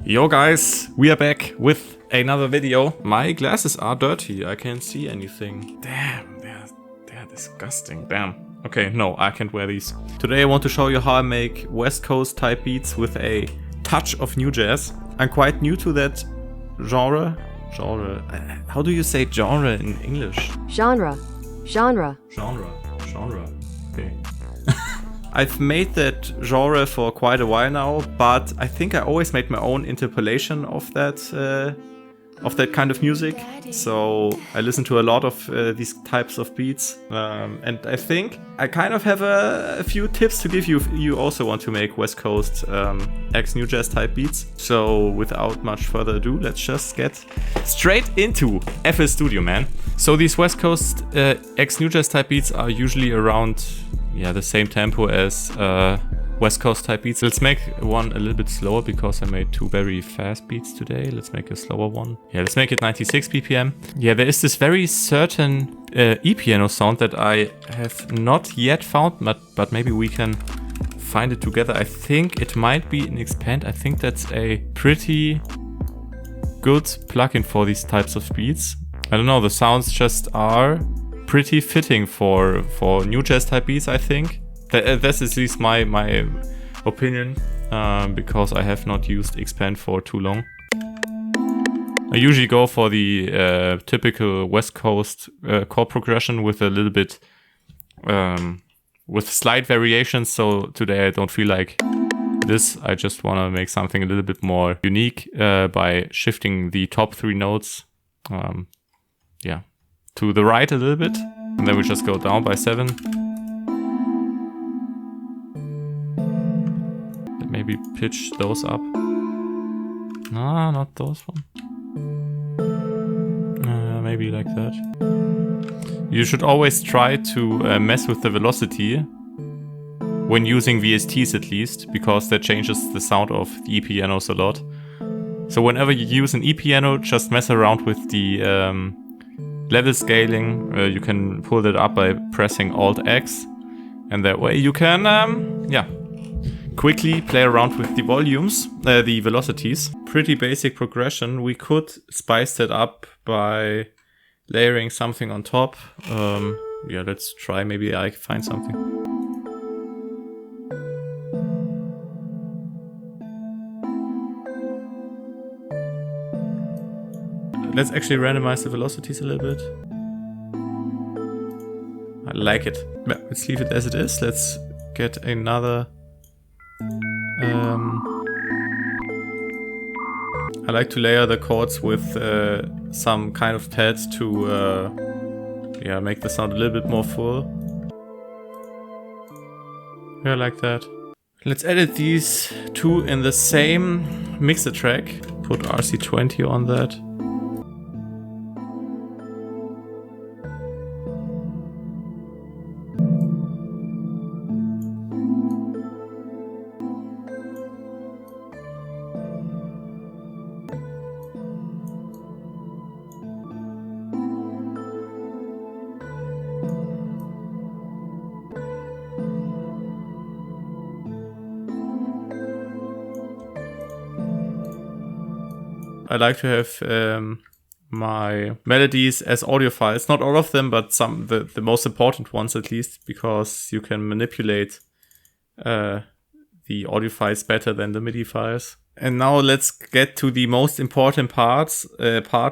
Yo guys, we are back with another video. My glasses are dirty, I can't see anything. Damn, they're disgusting, damn. Okay, no, I can't wear these. Today I want to show you how I make West Coast type beats with a touch of new jazz. I'm quite new to that genre. How do you say genre in English? Genre. Okay. I've made that genre for quite a while now, but I think I always made my own interpolation of that kind of music. So I listen to a lot of these types of beats, and I think I kind of have a few tips to give you if you also want to make West Coast X New Jazz type beats. So without much further ado, let's just get straight into FL Studio, man. So these West Coast X New Jazz type beats are usually around the same tempo as West Coast type beats. Let's make one a little bit slower because I made two very fast beats today. Let's make a slower one. Yeah, let's make it 96 BPM. Yeah, there is this very certain E-piano sound that I have not yet found, but maybe we can find it together. I think it might be an Expand. I think that's a pretty good plugin for these types of beats. I don't know, the sounds just are pretty fitting for new jazz type beats, I think. That's at least my opinion, because I have not used Expand for too long. I usually go for the typical West Coast chord progression with a little bit, with slight variations. So today I don't feel like this. I just want to make something a little bit more unique by shifting the top three notes, to the right a little bit, and then we just go down by 7. Maybe pitch those up. No, not those one. Maybe like that. You should always try to mess with the velocity when using VSTs at least, because that changes the sound of the E-pianos a lot. So whenever you use an E-piano, just mess around with the level scaling. You can pull that up by pressing Alt-X, and that way you can quickly play around with the volumes, the velocities. Pretty basic progression. We could spice that up by layering something on top. Let's try. Maybe I can find something. Let's actually randomize the velocities a little bit. I like it. Let's leave it as it is. Let's get another. I like to layer the chords with some kind of pads to make the sound a little bit more full. Yeah, like that. Let's edit these two in the same mixer track. Put RC20 on that. I like to have my melodies as audio files. Not all of them, but some, the most important ones at least, because you can manipulate the audio files better than the MIDI files. And now let's get to the most important part,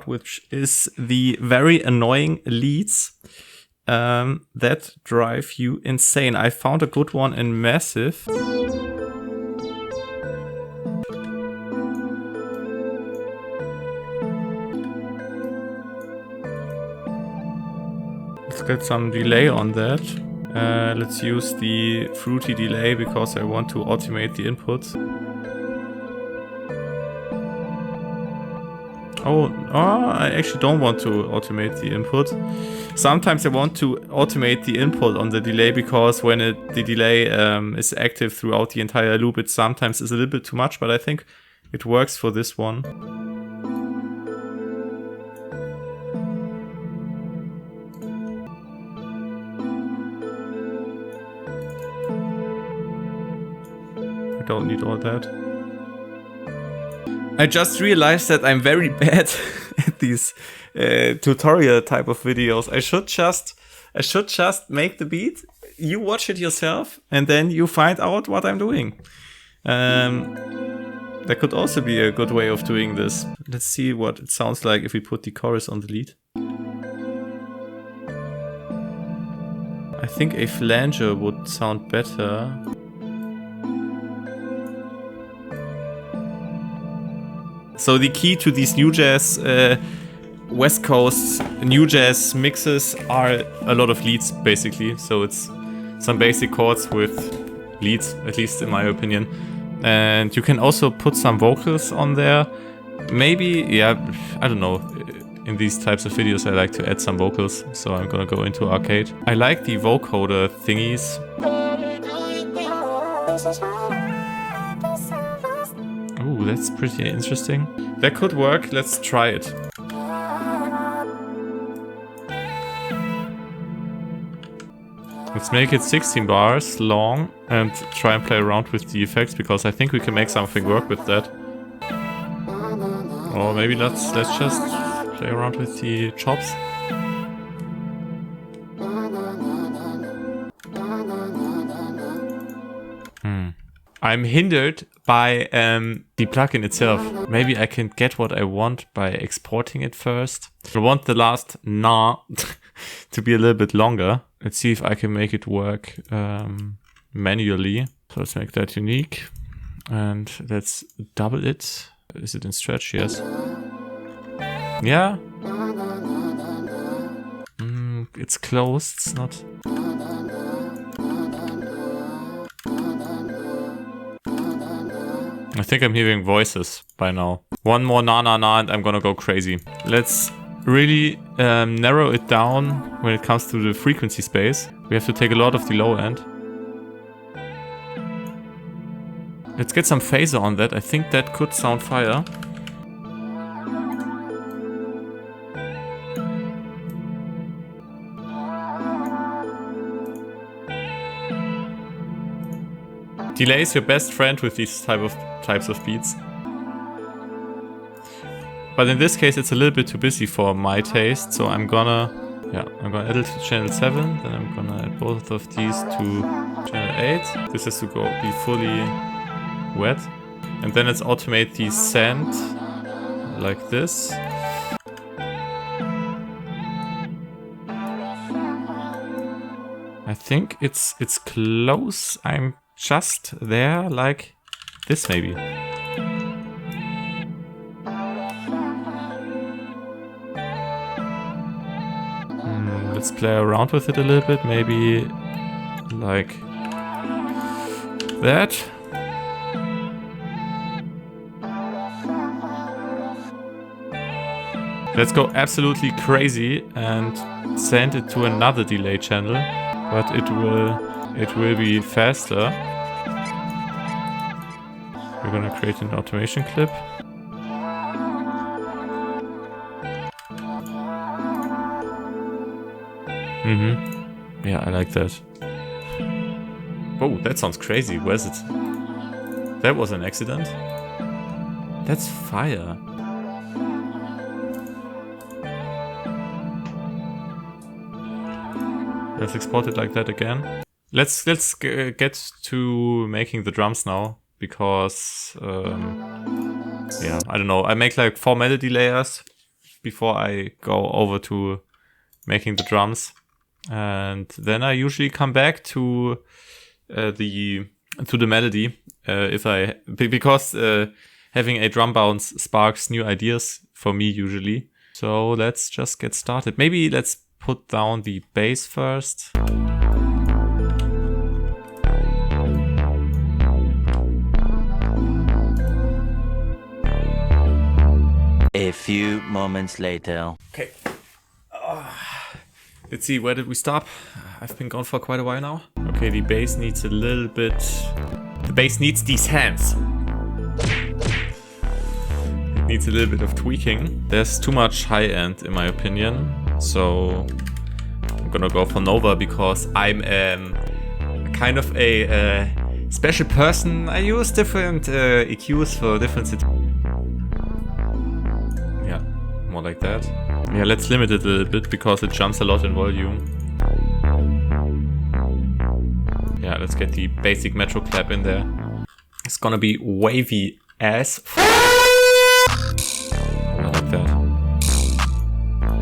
which is the very annoying leads that drive you insane. I found a good one in Massive. Let's get some delay on that. Let's use the fruity delay because I want to automate the inputs. I actually don't want to automate the input. Sometimes I want to automate the input on the delay because when the delay is active throughout the entire loop, it sometimes is a little bit too much, but I think it works for this one. don't need all that. I just realized that I'm very bad at these tutorial type of videos. I should just make the beat, you watch it yourself, and then you find out what I'm doing. That could also be a good way of doing this. Let's see what it sounds like if we put the chorus on the lead. I think a flanger would sound better. So the key to these new jazz, West Coast new jazz mixes are a lot of leads, basically. So it's some basic chords with leads, at least in my opinion. And you can also put some vocals on there. Maybe, yeah, I don't know. In these types of videos I like to add some vocals, so I'm gonna go into arcade. I like the vocoder thingies. Ooh, that's pretty interesting. That could work, let's try it. Let's make it 16 bars long and try and play around with the effects, because I think we can make something work with that. Or maybe let's just play around with the chops. I'm hindered by the plugin itself. Maybe I can get what I want by exporting it first. I want the last na to be a little bit longer. Let's see if I can make it work manually. So let's make that unique. And let's double it. Is it in stretch? Yes. Yeah. It's closed. It's not. I think I'm hearing voices by now. One more na na na and I'm gonna go crazy. Let's really narrow it down when it comes to the frequency space. We have to take a lot of the low end. Let's get some phaser on that. I think that could sound fire. Delay is your best friend with these types of beats. But in this case it's a little bit too busy for my taste, so I'm gonna add it to channel 7, then I'm gonna add both of these to channel 8. This has to be fully wet. And then let's automate the send like this. I think it's close. I'm just there, like this maybe. Let's play around with it a little bit, maybe like that. Let's go absolutely crazy and send it to another delay channel, but it will be faster. We're gonna create an automation clip. Yeah, I like that. Oh, that sounds crazy. Where's it? That was an accident. That's fire. Let's export it like that again. Let's get to making the drums now, because yeah, I don't know. I make like 4 melody layers before I go over to making the drums, and then I usually come back to the melody because having a drum bounce sparks new ideas for me usually. So let's just get started. Maybe let's put down the bass first. A few moments later. Okay. Let's see, where did we stop? I've been gone for quite a while now. Okay, the bass needs a little bit... The bass needs these hands. It needs a little bit of tweaking. There's too much high end in my opinion. So I'm gonna go for Nova because I'm kind of a special person. I use different EQs for different situations. more like that. Yeah, let's limit it a little bit because it jumps a lot in volume. Yeah, let's get the basic metro clap in there. It's gonna be wavy as I like that.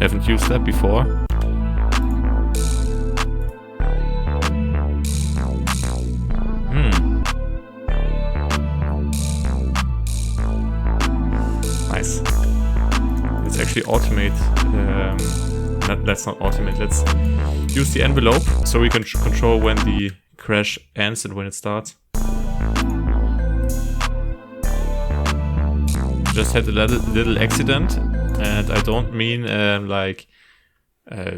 Haven't used that before. Nice. Let's actually automate. Let's not automate. Let's use the envelope so we can control when the crash ends and when it starts. Just had a little accident, and I don't mean like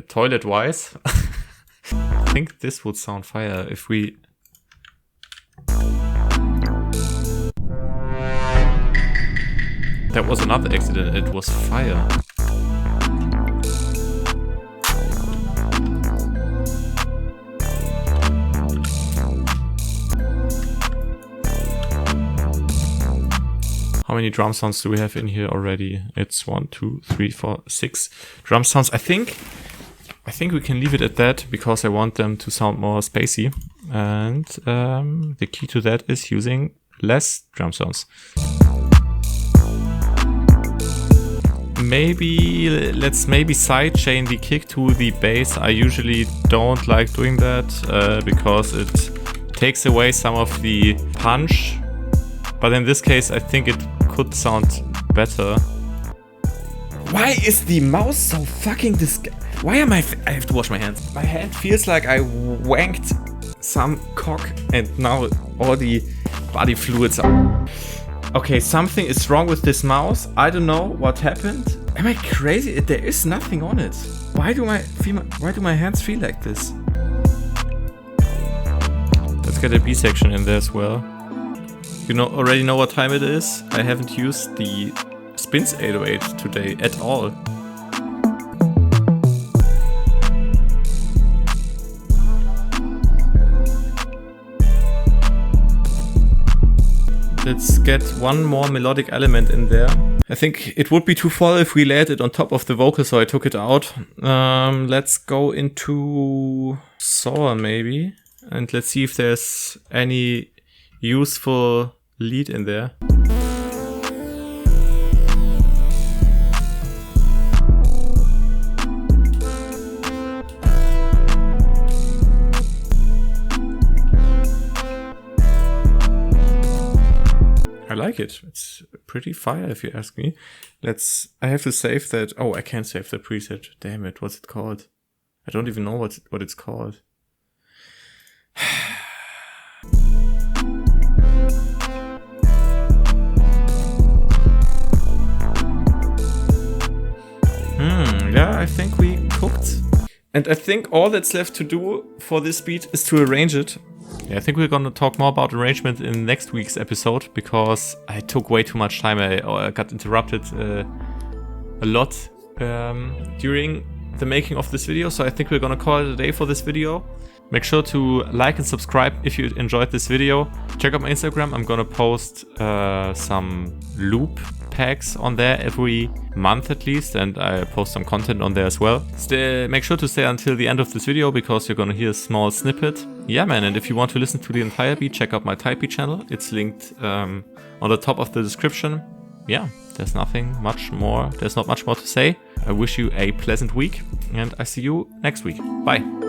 toilet-wise. I think this would sound fire if we. That was another accident. It was fire. How many drum sounds do we have in here already? It's 1, 2, 3, 4, 6 drum sounds. I think we can leave it at that because I want them to sound more spacey. And the key to that is using less drum sounds. Let's sidechain the kick to the bass. I usually don't like doing that because it takes away some of the punch. But in this case, I think it could sound better. Why is the mouse so fucking Why am I have to wash my hands. My hand feels like I wanked some cock and now all the body fluids are... Okay, something is wrong with this mouse. I don't know what happened. Am I crazy? There is nothing on it. Why do my hands feel like this? Let's get a B section in there as well. You already know what time it is. I haven't used the Spins 808 today at all. Let's get one more melodic element in there. I think it would be too full if we layered it on top of the vocal, so I took it out. Let's go into Soar maybe. And let's see if there's any useful lead in there. I like it. It's pretty fire if you ask me. I have to save that. Oh, I can't save the preset. Damn it. What's it called? I don't even know what it's called. Yeah, I think we cooked. And I think all that's left to do for this beat is to arrange it. Yeah, I think we're gonna talk more about arrangement in next week's episode because I took way too much time. I got interrupted a lot during the making of this video. So I think we're gonna call it a day for this video. Make sure to like and subscribe if you enjoyed this video. Check out my Instagram. I'm gonna post some loop packs on there every month at least, and I post some content on there as well. Make sure to stay until the end of this video because you're gonna hear a small snippet. Yeah man, and if you want to listen to the entire beat, check out my Typee channel. It's linked on the top of the description. Yeah, there's not much more to say. I wish you a pleasant week and I see you next week. Bye.